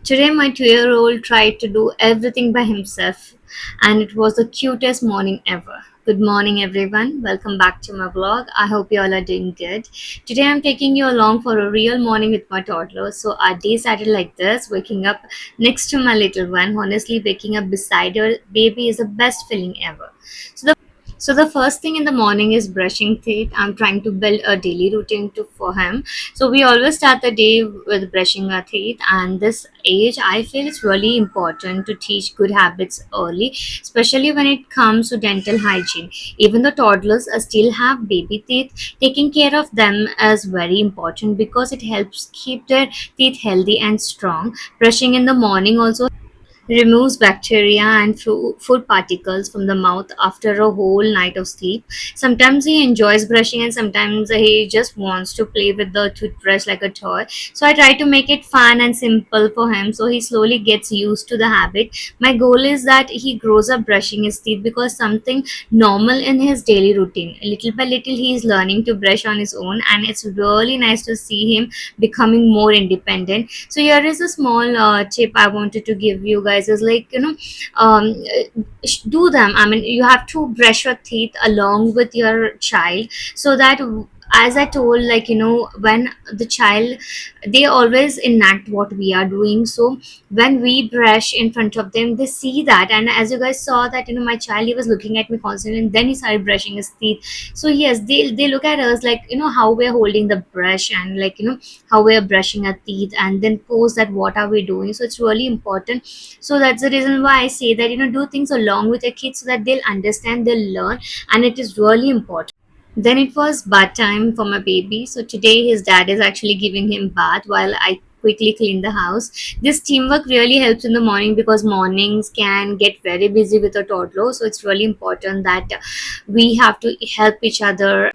Today, my 2 year old tried to do everything by himself, and it was the cutest morning ever. Good morning, everyone. Welcome back to my vlog. I hope you all are doing good. Today, I'm taking you along for a real morning with my toddler. So, our day started like this, waking up next to my little one. Honestly, waking up beside your baby is the best feeling ever. So, the first thing in the morning is brushing teeth. I'm trying to build a daily routine for him. So we always start the day with brushing our teeth, and this age, I feel it's really important to teach good habits early, especially when it comes to dental hygiene. Even though toddlers still have baby teeth, taking care of them is very important because it helps keep their teeth healthy and strong. Brushing in the morning also removes bacteria and food particles from the mouth after a whole night of sleep. Sometimes he enjoys brushing and sometimes he just wants to play with the toothbrush like a toy. So I try to make it fun and simple for him so he slowly gets used to the habit. My goal is that he grows up brushing his teeth because something normal in his daily routine. Little by little he is learning to brush on his own, and it's really nice to see him becoming more independent. So here is a small tip I wanted to give you guys is like, um, do them. I mean, you have to brush your teeth along with your child so that, as I told, like, when the child, they always enact what we are doing. So when we brush in front of them, they see that. And as you guys saw that, my child, he was looking at me constantly, and then he started brushing his teeth. So yes, they look at us like, how we're holding the brush, and like, how we're brushing our teeth, and then pose that what are we doing. So it's really important. So that's the reason why I say that, do things along with your kids so that they'll understand, they'll learn, and it is really important. Then it was bath time for my baby. So today his dad is actually giving him bath while I quickly clean the house. This teamwork really helps in the morning because mornings can get very busy with a toddler. So it's really important that we have to help each other.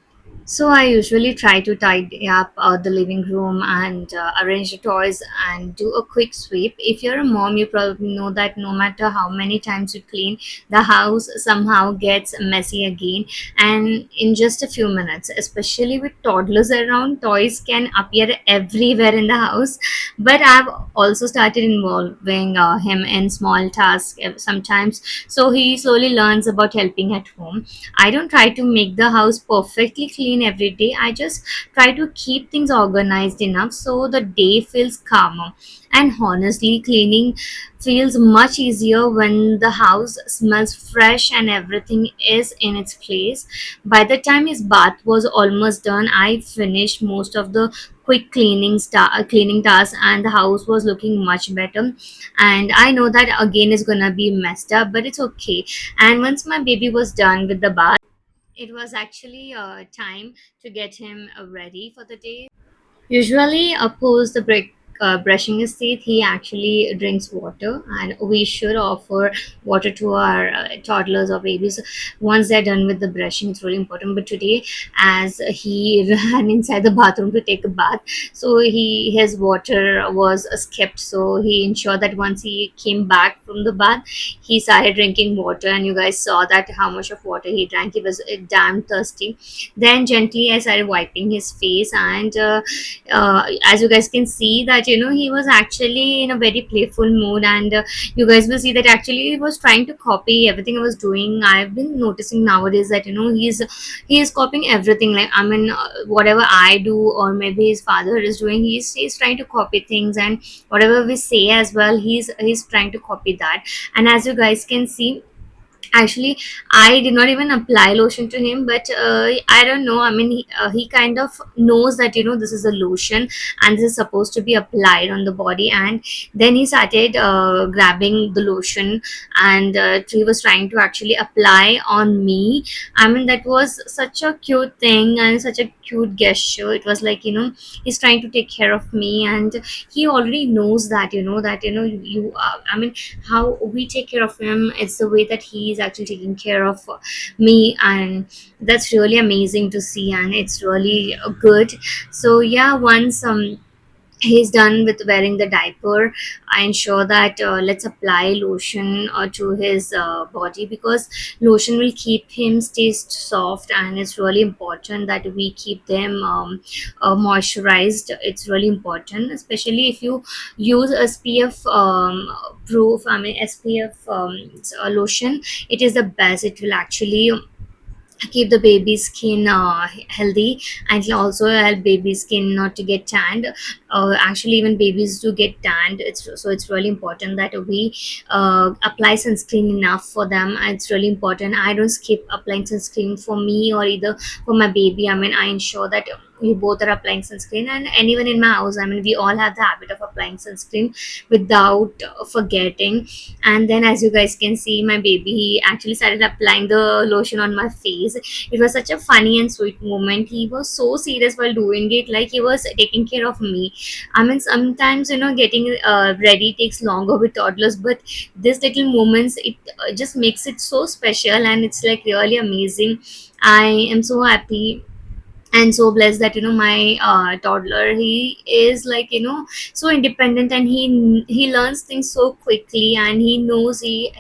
So I usually try to tidy up the living room and arrange the toys and do a quick sweep. If you're a mom, you probably know that no matter how many times you clean, the house somehow gets messy again. And in just a few minutes, especially with toddlers around, toys can appear everywhere in the house. But I've also started involving him in small tasks sometimes, so he slowly learns about helping at home. I don't try to make the house perfectly clean every day. I just try to keep things organized enough so the day feels calmer. And honestly, cleaning feels much easier when the house smells fresh and everything is in its place. By the time his bath was almost done, I finished most of the quick cleaning tasks, and the house was looking much better. And I know that again is gonna be messed up, but it's okay. And once my baby was done with the bath, it was actually time to get him ready for the day. Usually, post the brushing his teeth, he actually drinks water, and we should offer water to our toddlers or babies once they're done with the brushing. It's really important. But today, as he ran inside the bathroom to take a bath, so his water was skipped. So he ensured that once he came back from the bath, he started drinking water, and you guys saw that how much of water he drank. He was damn thirsty. Then gently, I started wiping his face, and as you guys can see that, he was actually in a very playful mood. And you guys will see that actually he was trying to copy everything I was doing. I've been noticing nowadays that, he is copying everything. Like, I mean, whatever I do, or maybe his father is doing, he's trying to copy things. And whatever we say as well, he's trying to copy that. And as you guys can see, actually, I did not even apply lotion to him, but I don't know. I mean, he kind of knows that, this is a lotion and this is supposed to be applied on the body. And then he started grabbing the lotion, and he was trying to actually apply on me. I mean, that was such a cute thing and such a cute gesture. It was like, he's trying to take care of me, and he already knows that, you I mean, how we take care of him, it's the way that he is actually taking care of me. And that's really amazing to see, and it's really good. So yeah, once he's done with wearing the diaper, I ensure that let's apply lotion to his body, because lotion will keep him stay soft, and it's really important that we keep them moisturized. It's really important, especially if you use SPF proof, I mean SPF lotion. It is the best. It will actually keep the baby skin healthy, and it'll also help baby skin not to get tanned. Actually, even babies do get tanned. It's really important that we apply sunscreen enough for them. It's really important. I don't skip applying sunscreen for me or either for my baby. I mean, I ensure that we both are applying sunscreen, and anyone in my house, I mean, we all have the habit of applying sunscreen without forgetting. And then, as you guys can see, my baby, he actually started applying the lotion on my face. It was such a funny and sweet moment. He was so serious while doing it, like he was taking care of me. I mean, sometimes, getting ready takes longer with toddlers, but this little moments, it just makes it so special, and it's like really amazing. I am so happy and so blessed that my toddler, he is like so independent, and he learns things so quickly, and he knows, he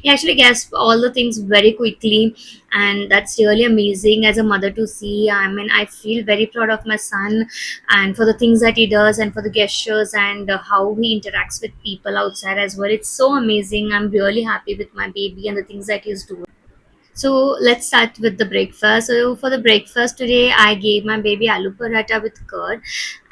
actually gets all the things very quickly. And that's really amazing as a mother to see. I mean, I feel very proud of my son, and for the things that he does, and for the gestures, and how he interacts with people outside as well. It's so amazing. I'm really happy with my baby and the things that he's doing. So let's start with the breakfast. So for the breakfast today, I gave my baby aloo paratha with curd,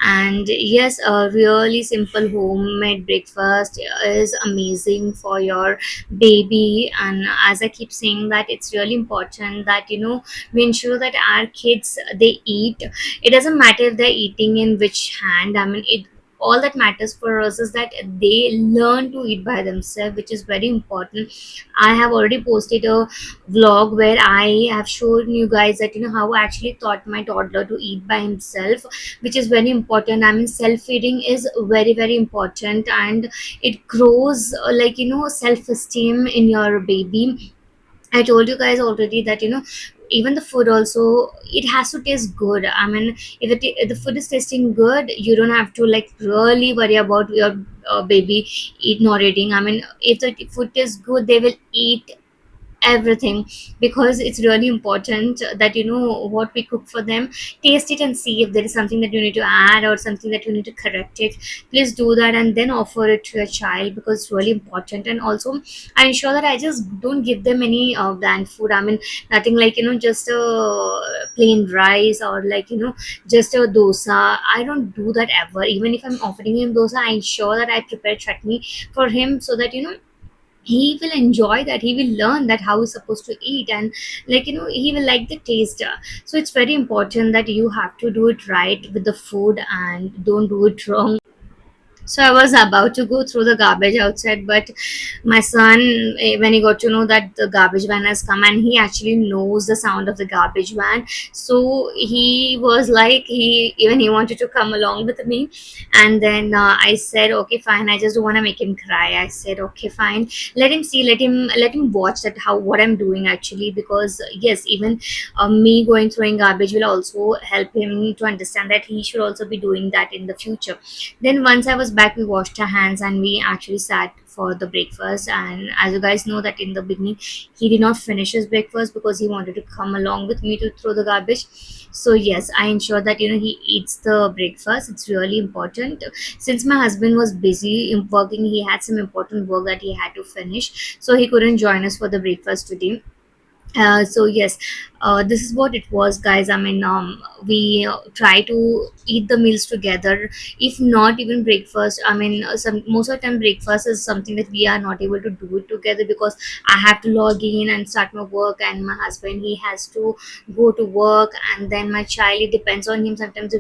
and yes, a really simple homemade breakfast is amazing for your baby. And as I keep saying, that it's really important that we ensure that our kids, they eat. It doesn't matter if they're eating in which hand. I mean, it all that matters for us is that they learn to eat by themselves, which is very important. I have already posted a vlog where I have shown you guys that how I actually taught my toddler to eat by himself, which is very important. I mean, self feeding is very very important, and it grows like self esteem in your baby. I told you guys already that even the food also, it has to taste good. I mean, if the food is tasting good, you don't have to like really worry about your baby eat not eating. I mean, if the food tastes good, they will eat everything, because it's really important that what we cook for them, taste it and see if there is something that you need to add or something that you need to correct it. Please do that and then offer it to your child, because it's really important. And also, I ensure that I just don't give them any bland food. I mean, nothing like just a plain rice, or like just a dosa. I don't do that ever. Even if I'm offering him dosa, I ensure that I prepare chutney for him, so that he will enjoy that, he will learn that how he's supposed to eat, and like he will like the taste. So it's very important that you have to do it right with the food, and don't do it wrong. So I was about to go through the garbage outside, but my son, when he got to know that the garbage van has come, and he actually knows the sound of the garbage van, so he was like, he wanted to come along with me. And then I said, okay, fine. I just don't want to make him cry. I said, okay, fine. Let him see. Let him watch that how what I'm doing actually, because yes, even me going throwing garbage will also help him to understand that he should also be doing that in the future. Then once I was back, we washed our hands and we actually sat for the breakfast. And as you guys know that in the beginning, he did not finish his breakfast because he wanted to come along with me to throw the garbage. So yes, I ensure that he eats the breakfast. It's really important. Since my husband was busy in working, he had some important work that he had to finish, so he couldn't join us for the breakfast today. So yes, this is what it was, guys. I mean, we try to eat the meals together. If not even breakfast, I mean, some most of the time breakfast is something that we are not able to do it together, because I have to log in and start my work, and my husband, he has to go to work, and then my child, it depends on him. Sometimes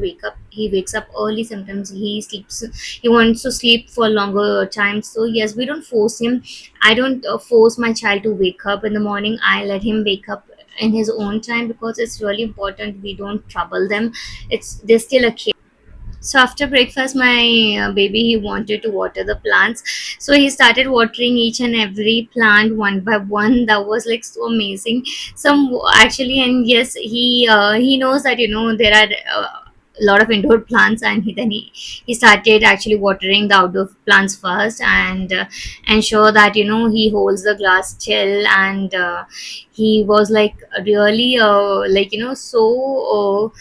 he wakes up early, sometimes he sleeps, he wants to sleep for longer time. So yes, we don't force him. I don't force my child to wake up in the morning. I let him wake up in his own time, because it's really important we don't trouble them. It's they're still a kid. So after breakfast, my baby, he wanted to water the plants, so he started watering each and every plant one by one. That was like so amazing. Some actually, and yes, he knows that there are a lot of indoor plants, and he started actually watering the outdoor plants first, and ensure that he holds the glass chill, and he was like really like so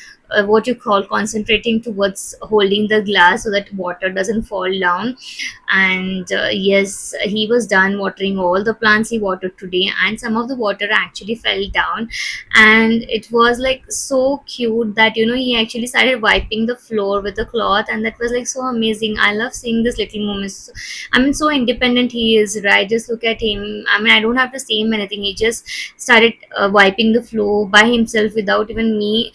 what you call concentrating towards holding the glass so that water doesn't fall down. And yes, he was done watering all the plants he watered today, and some of the water actually fell down. And it was like so cute that he actually started wiping the floor with a cloth, and that was like so amazing. I love seeing this little moments. I mean, so independent he is, right? Just look at him. I mean, I don't have to say him anything. He just started wiping the floor by himself without even me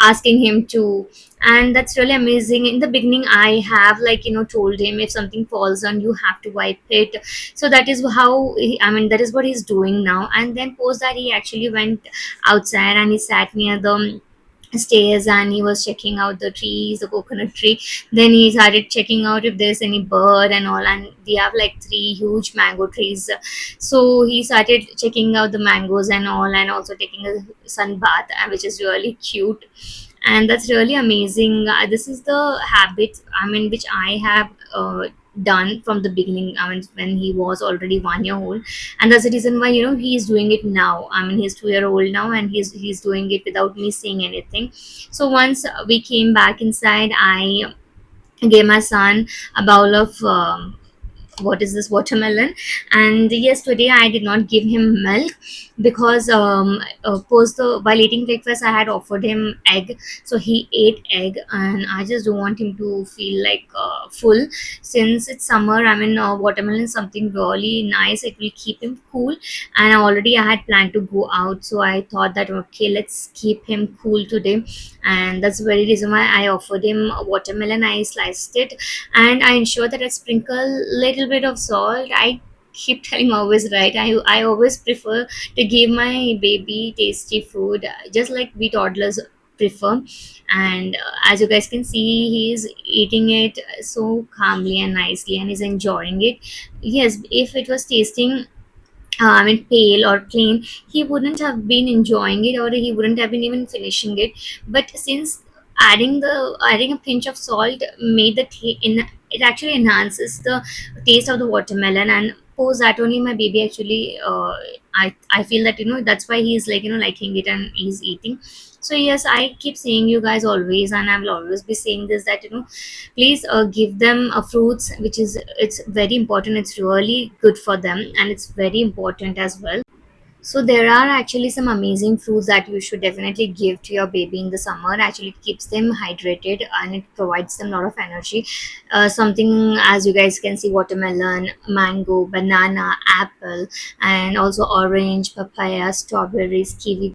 asking him to. And that's really amazing. In the beginning, I have like told him, if something falls on, you have to wipe it. So that is how I mean, that is what he's doing now. And then post that, he actually went outside and he sat near the stairs, and he was checking out the trees, the coconut tree. Then he started checking out if there's any bird and all, and we have like three huge mango trees. So he started checking out the mangoes and all, and also taking a sun bath, which is really cute. And that's really amazing. This is the habit, I mean, which I have done from the beginning. I mean, when he was already 1 year old, and that's the reason why he's doing it now. I mean, he's 2 year old now, and he's doing it without me saying anything. So once we came back inside, I gave my son a bowl of what is this, watermelon. And yes, today I did not give him milk because post the while eating breakfast I had offered him egg. So he ate egg, and I just don't want him to feel like full. Since it's summer, I mean, watermelon is something really nice. It will keep him cool, and already I had planned to go out, so I thought that okay, let's keep him cool today. And that's the very reason why I offered him a watermelon. I sliced it, and I ensure that I sprinkle little bit of salt. I keep telling always, right? I always prefer to give my baby tasty food, just like we toddlers prefer. And as you guys can see, he's eating it so calmly and nicely, and he's enjoying it. Yes, if it was tasting I mean, pale or plain, he wouldn't have been enjoying it, or he wouldn't have been even finishing it. But since adding a pinch of salt made it actually enhances the taste of the watermelon. And post that only my baby actually I feel that that's why he's like liking it and he's eating. So yes, I keep saying you guys always, and I will always be saying this, that please give them fruits, which is it's very important. It's really good for them, and it's very important as well. So there are actually some amazing fruits that you should definitely give to your baby in the summer. Actually, it keeps them hydrated and it provides them a lot of energy. Something, as you guys can see, watermelon, mango, banana, apple, and also orange, papaya, strawberries, kiwi.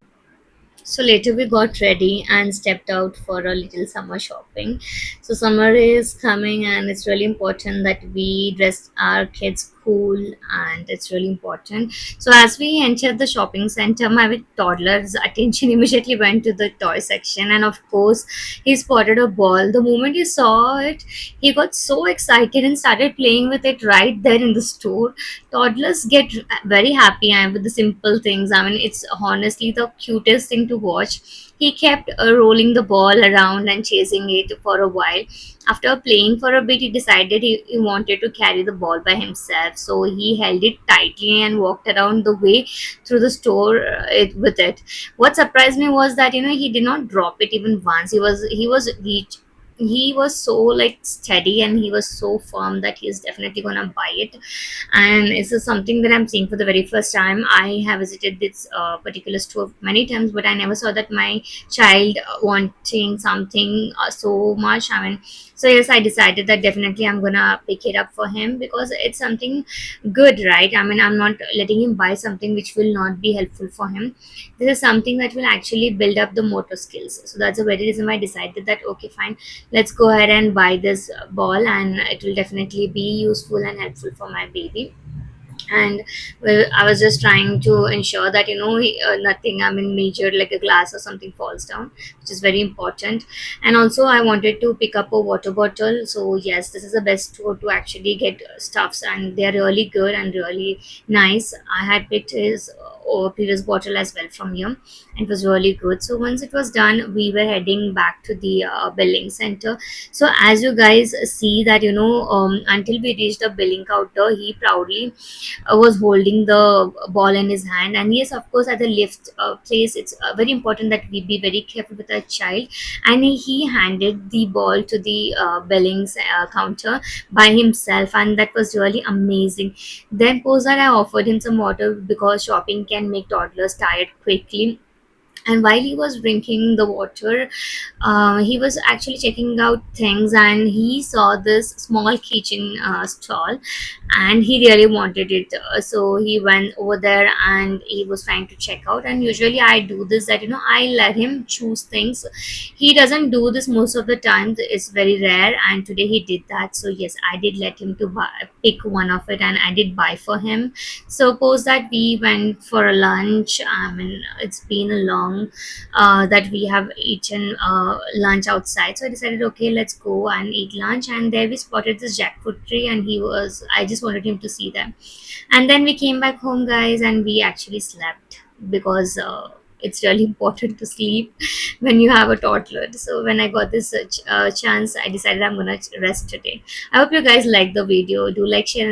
So later we got ready and stepped out for a little summer shopping. So summer is coming, and it's really important that we dress our kids cool, and it's really important. So as we entered the shopping center, my toddler's attention immediately went to the toy section, and of course he spotted a ball. The moment he saw it, he got so excited and started playing with it right there in the store. Toddlers get very happy and with the simple things. I mean, it's honestly the cutest thing to watch. He kept rolling the ball around and chasing it for a while. After playing for a bit, he decided he wanted to carry the ball by himself. So he held it tightly and walked around the way through the store with it. What surprised me was that he did not drop it even once. He was so like steady, and he was so firm that he's definitely gonna buy it. And this is something that I'm seeing for the very first time. I have visited this particular store many times, but I never saw that my child wanting something so much. I mean, so yes, I decided that definitely I'm gonna pick it up for him, because it's something good, right? I mean, I'm not letting him buy something which will not be helpful for him. This is something that will actually build up the motor skills. So that's the very reason why I decided that okay, fine, let's go ahead and buy this ball, and it will definitely be useful and helpful for my baby. And well, I was just trying to ensure that nothing, I mean, major like a glass or something falls down, which is very important. And also I wanted to pick up a water bottle. So yes, this is the best store to actually get stuffs, and they're really good and really nice. I had picked his previous bottle as well from you. It was really good. So once it was done, we were heading back to the billing center. So as you guys see that, until we reached the billing counter, he proudly was holding the ball in his hand. And yes, of course, at the lift place, it's very important that we be very careful with our child. And he handed the ball to the billings counter by himself, and that was really amazing. Then post that, I offered him some water because shopping can make toddlers tired quickly. And while he was drinking the water, he was actually checking out things, and he saw this small kitchen stall, and he really wanted it. So he went over there and he was trying to check out. And usually I do this, that I let him choose things. He doesn't do this most of the time, it's very rare, and today he did that. So yes, I did let him to pick one of it, and I did buy for him. So post that, we went for a lunch. I mean, it's been a long that we have eaten lunch outside. So I decided, okay, let's go and eat lunch. And there we spotted this jackfruit tree, and I just wanted him to see them. And then we came back home, guys, and we actually slept because it's really important to sleep when you have a toddler. So when I got this chance, I decided I'm gonna rest today. I hope you guys like the video. Do like, share.